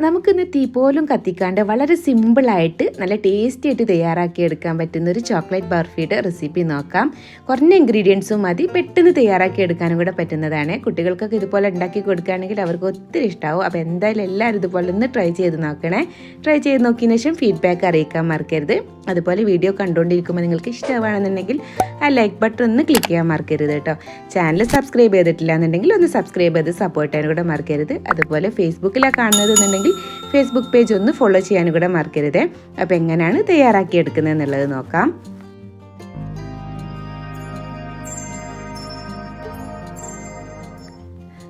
നമുക്കിന്ന് തീ പോലും കത്തിക്കാണ്ട് വളരെ സിമ്പിളായിട്ട് നല്ല ടേസ്റ്റി ആയിട്ട് തയ്യാറാക്കിയെടുക്കാൻ പറ്റുന്ന ഒരു ചോക്ലേറ്റ് ബർഫിയുടെ റെസിപ്പി നോക്കാം. കുറഞ്ഞ ഇൻഗ്രീഡിയൻസും മതി, പെട്ടെന്ന് തയ്യാറാക്കിയെടുക്കാനും കൂടെ പറ്റുന്നതാണ്. കുട്ടികൾക്കൊക്കെ ഇതുപോലെ ഉണ്ടാക്കി കൊടുക്കുകയാണെങ്കിൽ അവർക്ക് ഒത്തിരി ഇഷ്ടമാവും. അപ്പോൾ എന്തായാലും എല്ലാവരും ഇതുപോലെ ഒന്ന് ട്രൈ ചെയ്ത് നോക്കണേ. ട്രൈ ചെയ്ത് നോക്കിയതിന് ശേഷം ഫീഡ്ബാക്ക് അറിയിക്കാൻ മറക്കരുത്. അതുപോലെ വീഡിയോ കണ്ടുകൊണ്ടിരിക്കുമ്പോൾ നിങ്ങൾക്ക് ഇഷ്ടമാണെന്നുണ്ടെങ്കിൽ ആ ലൈക്ക് ബട്ടൺ ഒന്ന് ക്ലിക്ക് ചെയ്യാൻ മറക്കരുത് കേട്ടോ. ചാനൽ സബ്സ്ക്രൈബ് ചെയ്തിട്ടില്ല എന്നുണ്ടെങ്കിൽ ഒന്ന് സബ്സ്ക്രൈബ് ചെയ്ത് സപ്പോർട്ട് ചെയ്യാനും കൂടെ മറക്കരുത്. അതുപോലെ ഫേസ്ബുക്കിലാണ് കാണുന്നതെന്നുണ്ടെങ്കിൽ ഫേസ്ബുക്ക് പേജ് ഒന്ന് ഫോളോ ചെയ്യാനും കൂടെ മറക്കരുത്. അപ്പോൾ എങ്ങനെയാണ് തയ്യാറാക്കിയെടുക്കുന്നത് എന്നുള്ളത് നോക്കാം.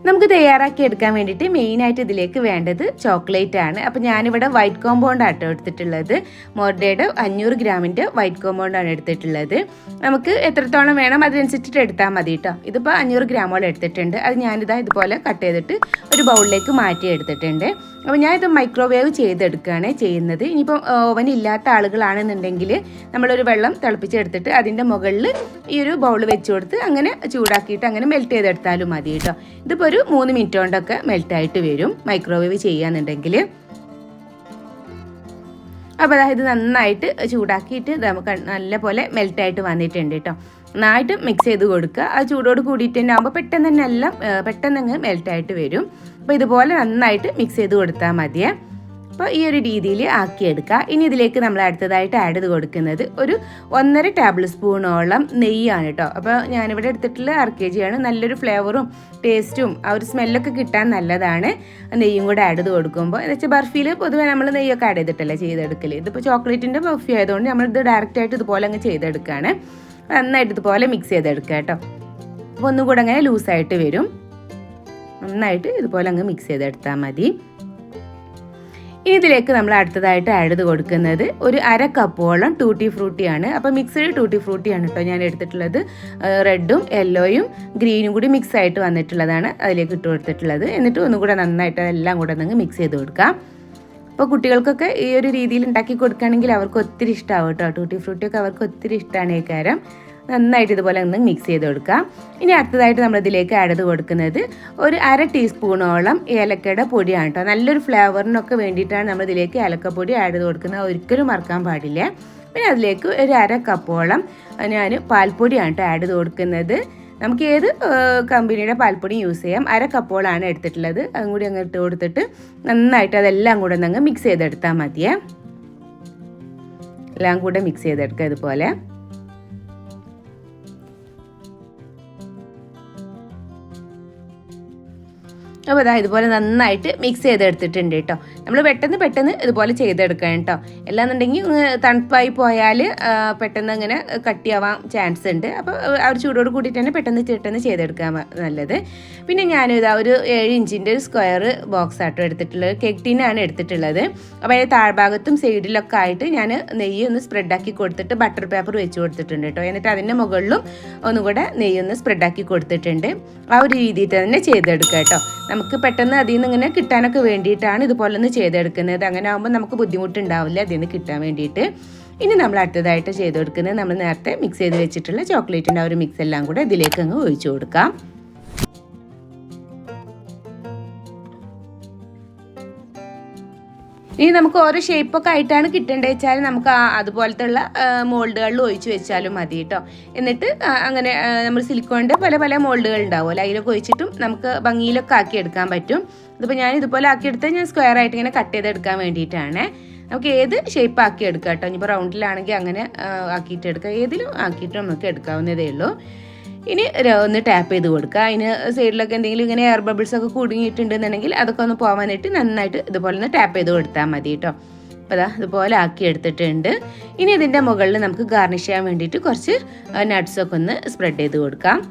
നമുക്ക് തയ്യാറാക്കിയെടുക്കാൻ വേണ്ടിയിട്ട് മെയിനായിട്ട് ഇതിലേക്ക് വേണ്ടത് ചോക്ലേറ്റ് ആണ്. അപ്പോൾ ഞാനിവിടെ വൈറ്റ് കോമ്പൗണ്ട് ആട്ടോ എടുത്തിട്ടുള്ളത്. മോർഡയുടെ 500 ഗ്രാമിൻ്റെ വൈറ്റ് കോമ്പൗണ്ടാണ് എടുത്തിട്ടുള്ളത്. നമുക്ക് എത്രത്തോളം വേണം അതിനനുസരിച്ചിട്ട് എടുത്താൽ മതി കേട്ടോ. ഇതിപ്പോൾ 500 ഗ്രാമോളം എടുത്തിട്ടുണ്ട്. അത് ഞാനിതാ ഇതുപോലെ കട്ട് ചെയ്തിട്ട് ഒരു ബൗളിലേക്ക് മാറ്റി എടുത്തിട്ടുണ്ട്. അപ്പോൾ ഞാനിത് മൈക്രോവേവ് ചെയ്തെടുക്കുകയാണ് ചെയ്യുന്നത്. ഇനിയിപ്പോൾ ഓവൻ ഇല്ലാത്ത ആളുകളാണെന്നുണ്ടെങ്കിൽ നമ്മളൊരു വെള്ളം തിളപ്പിച്ചെടുത്തിട്ട് അതിൻ്റെ മുകളിൽ ഈ ഒരു ബൗൾ വെച്ച് കൊടുത്ത് അങ്ങനെ ചൂടാക്കിയിട്ട് അങ്ങനെ മെൽറ്റ് ചെയ്തെടുത്താലും മതി കേട്ടോ. ഇതിപ്പോൾ ഒരു 3 മിനിറ്റ് കൊണ്ടൊക്കെ മെൽറ്റായിട്ട് വരും മൈക്രോവേവ് ചെയ്യാന്നുണ്ടെങ്കിൽ. അപ്പോൾ അതായത് നന്നായിട്ട് ചൂടാക്കിയിട്ട് നമുക്ക് നല്ല പോലെ മെൽറ്റായിട്ട് വന്നിട്ടുണ്ട് കേട്ടോ. നന്നായിട്ട് മിക്സ് ചെയ്ത് കൊടുക്കുക. ആ ചൂടോട് കൂടിയിട്ട് തന്നെ ആകുമ്പോൾ പെട്ടെന്ന് തന്നെ എല്ലാം പെട്ടെന്ന് അങ്ങ് മെൽറ്റായിട്ട് വരും. അപ്പോൾ ഇതുപോലെ നന്നായിട്ട് മിക്സ് ചെയ്ത് കൊടുത്താൽ മതിയേ. അപ്പോൾ ഈ ഒരു രീതിയിൽ ആക്കിയെടുക്കുക. ഇനി ഇതിലേക്ക് നമ്മൾ അടുത്തതായിട്ട് ആഡ് ചെയ്ത് കൊടുക്കുന്നത് ഒരു 1.5 ടേബിൾ സ്പൂണോളം നെയ്യാണ് കേട്ടോ. അപ്പോൾ ഞാനിവിടെ എടുത്തിട്ടുള്ള 1/2 kg ആണ്. നല്ലൊരു ഫ്ലേവറും ടേസ്റ്റും ആ ഒരു സ്മെല്ലൊക്കെ കിട്ടാൻ നല്ലതാണ് നെയ്യും കൂടെ ആഡ് ചെയ്ത് കൊടുക്കുമ്പോൾ. എന്ന് വെച്ചാൽ ബർഫിയിൽ പൊതുവെ നമ്മൾ നെയ്യൊക്കെ ആഡ് ചെയ്തിട്ടല്ലേ ചെയ്തെടുക്കൽ. ഇതിപ്പോൾ ചോക്ലേറ്റിൻ്റെ ബർഫി ആയതുകൊണ്ട് നമ്മളിത് ഡയറക്റ്റായിട്ട് ഇതുപോലെ അങ്ങ് ചെയ്തെടുക്കുകയാണ്. നന്നായിട്ട് ഇതുപോലെ മിക്സ് ചെയ്തെടുക്കുക കേട്ടോ. അപ്പോൾ ഒന്നും കൂടെ അങ്ങനെ ലൂസായിട്ട് വരും. നന്നായിട്ട് ഇതുപോലെ അങ്ങ് മിക്സ് ചെയ്തെടുത്താൽ മതി. ഇനി ഇതിലേക്ക് നമ്മൾ അടുത്തതായിട്ട് ആഡ് ചെയ്ത് കൊടുക്കുന്നത് ഒരു 1/2 കപ്പോളം ടൂട്ടി ഫ്രൂട്ടിയാണ്. അപ്പോൾ മിക്സ്ഡ് ടൂട്ടി ഫ്രൂട്ടിയാണ് കേട്ടോ ഞാൻ എടുത്തിട്ടുള്ളത്. റെഡും യെല്ലോയും ഗ്രീനും കൂടി മിക്സ് ആയിട്ട് വന്നിട്ടുള്ളതാണ് അതിലേക്ക് ഇട്ട് കൊടുത്തിട്ടുള്ളത്. എന്നിട്ട് ഒന്നും കൂടെ നന്നായിട്ട് അതെല്ലാം കൂടെ അങ്ങ് മിക്സ് ചെയ്ത് കൊടുക്കാം. അപ്പോൾ കുട്ടികൾക്കൊക്കെ ഈ ഒരു രീതിയിൽ ഉണ്ടാക്കി കൊടുക്കുകയാണെങ്കിൽ അവർക്ക് ഒത്തിരി ഇഷ്ടമാവും കേട്ടോ. ടൂട്ടി ഫ്രൂട്ടിയൊക്കെ അവർക്ക് ഒത്തിരി ഇഷ്ടമാണ് ഈ കാര്യം. നന്നായിട്ട് ഇതുപോലെ ഒന്ന് മിക്സ് ചെയ്ത് കൊടുക്കാം. ഇനി അടുത്തതായിട്ട് നമ്മളിതിലേക്ക് ആഡ് ചെയ്ത് കൊടുക്കുന്നത് ഒരു 1/2 ടീസ്പൂണോളം ഏലക്കയുടെ പൊടിയാണ് കേട്ടോ. നല്ലൊരു ഫ്ലേവറിനൊക്കെ വേണ്ടിയിട്ടാണ് നമ്മളിതിലേക്ക് ഏലക്കപ്പൊടി ആഡ് ചെയ്ത് കൊടുക്കുന്നത്. ഒരിക്കലും മറക്കാൻ പാടില്ല. പിന്നെ അതിലേക്ക് ഒരു 1/2 കപ്പോളം ഞാൻ പാൽപ്പൊടിയാണ് കേട്ടോ ആഡ് ചെയ്ത് കൊടുക്കുന്നത്. നമുക്ക് ഏത് കമ്പനിയുടെ പാൽപ്പൊടി യൂസ് ചെയ്യാം. 1/2 കപ്പോളാണ് എടുത്തിട്ടുള്ളത്. അതും കൂടി അങ്ങ് ഇട്ട് കൊടുത്തിട്ട് നന്നായിട്ട് അതെല്ലാം കൂടെ അങ്ങ് മിക്സ് ചെയ്തെടുത്താൽ മതിയേ. എല്ലാം കൂടെ മിക്സ് ചെയ്തെടുക്കുക ഇതുപോലെ. അപ്പോൾ അതാ ഇതുപോലെ നന്നായിട്ട് മിക്സ് ചെയ്തെടുത്തിട്ടുണ്ട് കേട്ടോ. നമ്മൾ പെട്ടെന്ന് ഇതുപോലെ ചെയ്തെടുക്കണം കേട്ടോ. അല്ലാന്നുണ്ടെങ്കിൽ തണുപ്പായി പോയാൽ പെട്ടെന്ന് അങ്ങനെ കട്ടിയാവാൻ ചാൻസ് ഉണ്ട്. അപ്പോൾ ആ ഒരു ചൂടോട് കൂടിയിട്ട് തന്നെ പെട്ടെന്ന് ചെയ്തെടുക്കാൻ നല്ലത്. പിന്നെ ഞാനിതാ ഒരു 7 ഇഞ്ചിൻ്റെ ഒരു സ്ക്വയർ ബോക്സ് ആട്ടോ എടുത്തിട്ടുള്ളത്. കേക്ക് ടീനാണ് എടുത്തിട്ടുള്ളത്. അപ്പോൾ അതിൻ്റെ താഴ്ഭാഗത്തും സൈഡിലൊക്കെ ആയിട്ട് ഞാൻ നെയ്യ് ഒന്ന് സ്പ്രെഡാക്കി കൊടുത്തിട്ട് ബട്ടർ പേപ്പർ വെച്ച് കൊടുത്തിട്ടുണ്ട് കേട്ടോ. എന്നിട്ട് അതിൻ്റെ മുകളിലും ഒന്നുകൂടെ നെയ്യൊന്ന് സ്പ്രെഡാക്കി കൊടുത്തിട്ടുണ്ട്. ആ ഒരു രീതിയിൽ തന്നെ ചെയ്തെടുക്കുക കേട്ടോ. നമുക്ക് പെട്ടെന്ന് അതിൽ നിന്ന് ഇങ്ങനെ കിട്ടാനൊക്കെ വേണ്ടിയിട്ടാണ് ഇതുപോലെ ഒന്ന് ചെയ്തെടുക്കുന്നത്. അങ്ങനെ ആകുമ്പോൾ നമുക്ക് ബുദ്ധിമുട്ടുണ്ടാവില്ല അതിൽ നിന്ന് കിട്ടാൻ വേണ്ടിയിട്ട്. ഇനി നമ്മൾ അടുത്തതായിട്ട് ചെയ്തെടുക്കുന്നത് നമ്മൾ നേരത്തെ മിക്സ് ചെയ്ത് വെച്ചിട്ടുള്ള ചോക്ലേറ്റിൻ്റെ ആ ഒരു മിക്സ് എല്ലാം കൂടെ ഇതിലേക്ക് അങ്ങ് ഒഴിച്ചു കൊടുക്കാം. ഇനി നമുക്ക് ഓരോ ഷേപ്പൊക്കെ ആയിട്ടാണ് കിട്ടേണ്ടത് വെച്ചാൽ നമുക്ക് അതുപോലത്തെ ഉള്ള മോൾഡുകളിൽ ഒഴിച്ച് വെച്ചാലും മതി കേട്ടോ. എന്നിട്ട് അങ്ങനെ നമ്മൾ സിലിക്കോണിൻ്റെ പല മോൾഡുകൾ ഉണ്ടാവുമല്ലോ, അതിലൊക്കെ ഒഴിച്ചിട്ടും നമുക്ക് ഭംഗിയിലൊക്കെ ആക്കിയെടുക്കാൻ പറ്റും. ഇതിപ്പോൾ ഞാൻ ഇതുപോലെ ആക്കിയെടുത്താൽ ഞാൻ സ്ക്വയർ ആയിട്ട് ഇങ്ങനെ കട്ട് ചെയ്തെടുക്കാൻ വേണ്ടിയിട്ടാണ്. നമുക്ക് ഏത് ഷേപ്പ് ആക്കി എടുക്കാം കേട്ടോ. ഇനിയിപ്പോൾ റൗണ്ടിലാണെങ്കിൽ അങ്ങനെ ആക്കിയിട്ട് എടുക്കാം. ഏതിലും ആക്കിയിട്ട് നമുക്ക് എടുക്കാവുന്നതേ ഉള്ളൂ. ഇനി ഒന്ന് ടാപ്പ് ചെയ്ത് കൊടുക്കുക. അതിന് സൈഡിലൊക്കെ എന്തെങ്കിലും ഇങ്ങനെ എയർ ബബിൾസ് ഒക്കെ കുടുങ്ങിയിട്ടുണ്ടെന്നുണ്ടെങ്കിൽ അതൊക്കെ ഒന്ന് പോകാനായിട്ട് നന്നായിട്ട് ഇതുപോലെ ഒന്ന് ടാപ്പ് ചെയ്ത് കൊടുത്താൽ മതി കേട്ടോ. അപ്പോൾ അതാ ഇതുപോലെ ആക്കി എടുത്തിട്ടുണ്ട്. ഇനി ഇതിൻ്റെ മുകളിൽ നമുക്ക് ഗാർണിഷ് ചെയ്യാൻ വേണ്ടിയിട്ട് കുറച്ച് നട്ട്സൊക്കെ ഒന്ന് സ്പ്രെഡ് ചെയ്ത് കൊടുക്കാം.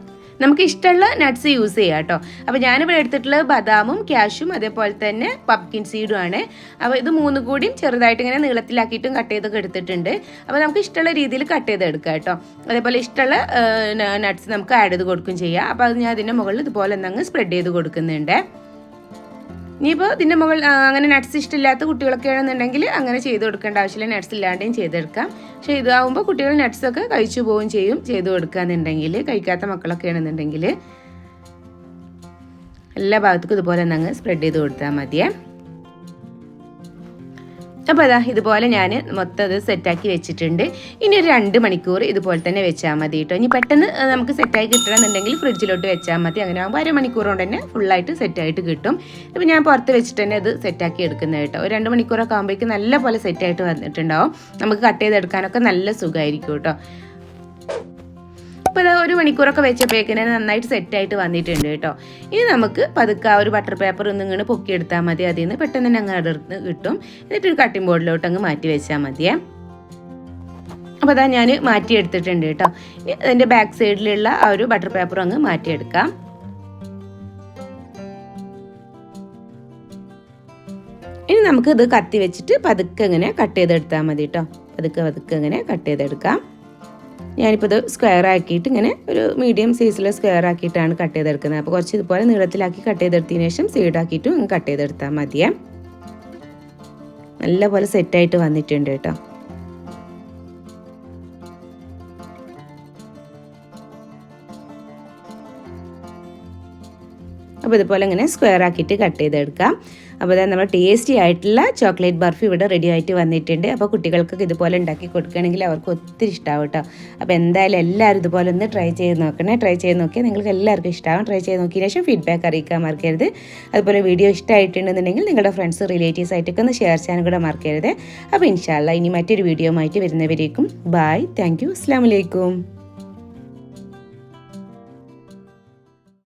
നമുക്ക് ഇഷ്ടമുള്ള നട്ട്സ് യൂസ് ചെയ്യാം കേട്ടോ. അപ്പോൾ ഞാനിവിടെ എടുത്തിട്ടുള്ളത് ബദാമും ക്യാഷും അതേപോലെ തന്നെ പംകിൻ സീഡും ആണ്. അപ്പോൾ ഇത് 3 കൂടിയും ചെറുതായിട്ട് ഇങ്ങനെ നീളത്തിലാക്കിയിട്ടും കട്ട് ചെയ്തൊക്കെ എടുത്തിട്ടുണ്ട്. അപ്പോൾ നമുക്ക് ഇഷ്ടമുള്ള രീതിയിൽ കട്ട് ചെയ്ത് എടുക്കാം കേട്ടോ. അതേപോലെ ഇഷ്ടമുള്ള നട്ട്സ് നമുക്ക് ആഡ് ചെയ്ത് കൊടുക്കുകയും ചെയ്യാം. അപ്പോൾ അത് ഞാൻ അതിൻ്റെ മുകളിൽ ഇതുപോലെ ഒന്നങ്ങ് സ്പ്രെഡ് ചെയ്ത് കൊടുക്കുന്നുണ്ട്. ഇനിയിപ്പോൾ ഇതിൻ്റെ മുകളിൽ അങ്ങനെ നട്ട്സ് ഇഷ്ടമില്ലാത്ത കുട്ടികളൊക്കെ ആണെന്നുണ്ടെങ്കിൽ അങ്ങനെ ചെയ്ത് കൊടുക്കേണ്ട ആവശ്യമില്ല. നട്ട്സ് ഇല്ലാണ്ടെയും ചെയ്തെടുക്കാം. പക്ഷേ ഇതാവുമ്പോൾ കുട്ടികൾ നട്ട്സൊക്കെ കഴിച്ചു പോവുകയും ചെയ്യും ചെയ്ത് കൊടുക്കുകയെന്നുണ്ടെങ്കിൽ. കഴിക്കാത്ത മക്കളൊക്കെ ആണെന്നുണ്ടെങ്കിൽ എല്ലാ ഭാഗത്തേക്കും ഇതുപോലെ അങ്ങ് സ്പ്രെഡ് ചെയ്ത് കൊടുത്താൽ മതിയേ. അപ്പോൾ അതാ ഇതുപോലെ ഞാൻ മൊത്തം അത് സെറ്റാക്കി വെച്ചിട്ടുണ്ട്. ഇനി ഒരു 2 മണിക്കൂർ ഇതുപോലെ തന്നെ വെച്ചാൽ മതി കേട്ടോ. ഇനി പെട്ടെന്ന് നമുക്ക് സെറ്റായി കിട്ടണമെന്നുണ്ടെങ്കിൽ ഫ്രിഡ്ജിലോട്ട് വെച്ചാൽ മതി. അങ്ങനെ ആകുമ്പോൾ 1 മണിക്കൂർ കൊണ്ട് തന്നെ ഫുള്ളായിട്ട് സെറ്റായിട്ട് കിട്ടും. ഇപ്പോൾ ഞാൻ പുറത്ത് വെച്ചിട്ട് തന്നെ അത് സെറ്റാക്കി എടുക്കുന്നത് കേട്ടോ. ഒരു 2 മണിക്കൂറൊക്കെ ആകുമ്പോഴേക്കും നല്ല പോലെ സെറ്റായിട്ട് വന്നിട്ടുണ്ടാവും. നമുക്ക് കട്ട് ചെയ്തെടുക്കാനൊക്കെ നല്ല സുഖമായിരിക്കും കേട്ടോ. അപ്പോൾ അത് 1 മണിക്കൂറൊക്കെ വെച്ചപ്പോഴേക്കിനെ നന്നായിട്ട് സെറ്റായിട്ട് വന്നിട്ടുണ്ട് കേട്ടോ. ഇനി നമുക്ക് പതുക്കെ ആ ഒരു ബട്ടർ പേപ്പർ ഇങ്ങനെ പൊക്കിയെടുത്താൽ മതി. അതിൽ നിന്ന് പെട്ടെന്ന് തന്നെ അങ്ങ് അടർന്ന് കിട്ടും. എന്നിട്ടൊരു കട്ടിംഗ് ബോർഡിലോട്ട് അങ്ങ് മാറ്റി വെച്ചാൽ മതിയേ. അപ്പോൾ അതാ ഞാൻ മാറ്റിയെടുത്തിട്ടുണ്ട് കേട്ടോ. അതിൻ്റെ ബാക്ക് സൈഡിലുള്ള ആ ഒരു ബട്ടർ പേപ്പർ അങ്ങ് മാറ്റിയെടുക്കാം. ഇനി നമുക്ക് ഇത് കത്തി വെച്ചിട്ട് പതുക്കെ ഇങ്ങനെ കട്ട് ചെയ്തെടുത്താൽ മതി കേട്ടോ. പതുക്കെ ഇങ്ങനെ കട്ട് ചെയ്തെടുക്കാം. ഞാനിപ്പോൾ ഇത് സ്ക്വയർ ആക്കിയിട്ട് ഇങ്ങനെ ഒരു മീഡിയം സൈസിൽ സ്ക്വയർ ആക്കിയിട്ടാണ് കട്ട് ചെയ്തെടുക്കുന്നത്. അപ്പോൾ കുറച്ച് ഇതുപോലെ നീളത്തിലാക്കി കട്ട് ചെയ്തെടുത്തതിന് ശേഷം സൈഡാക്കിയിട്ടും കട്ട് ചെയ്തെടുത്താൽ മതിയേ. നല്ല പോലെ സെറ്റായിട്ട് വന്നിട്ടുണ്ട് കേട്ടോ. അപ്പോൾ ഇതുപോലെ ഇങ്ങനെ സ്ക്വയർ ആക്കിയിട്ട് കട്ട് ചെയ്തെടുക്കാം. അപ്പോൾ അതായത് നമ്മൾ ടേസ്റ്റി ആയിട്ടുള്ള ചോക്ലേറ്റ് ബർഫി ഇവിടെ റെഡി ആയിട്ട് വന്നിട്ടുണ്ട്. അപ്പോൾ കുട്ടികൾക്കൊക്കെ ഇതുപോലെ ഉണ്ടാക്കി കൊടുക്കുകയാണെങ്കിൽ അവർക്ക് ഒത്തിരി ഇഷ്ടമാവും കേട്ടോ. അപ്പോൾ എന്തായാലും എല്ലാവരും ഇതുപോലെ ഒന്ന് ട്രൈ ചെയ്ത് നോക്കണേ. ട്രൈ ചെയ്ത് നോക്കിയാൽ നിങ്ങൾക്ക് എല്ലാവർക്കും ഇഷ്ടമാവും. ട്രൈ ചെയ്ത് നോക്കിയതിന് ശേഷം ഫീഡ്ബാക്ക് അറിയിക്കാൻ മറക്കരുത്. അതുപോലെ വീഡിയോ ഇഷ്ടമായിട്ടുണ്ടെന്നുണ്ടെങ്കിൽ നിങ്ങളുടെ ഫ്രണ്ട്സ് റിലേറ്റീവ്സ് ആയിട്ടൊക്കെ ഒന്ന് ഷെയർ ചെയ്യാനും കൂടെ മറക്കരുത്. അപ്പോൾ ഇൻഷാ അല്ലാഹ് ഇനി മറ്റൊരു വീഡിയോ ആയിട്ട് വരുന്നവരേക്കും ബായ്. Thank you. അസ്സലാമു അലൈക്കും.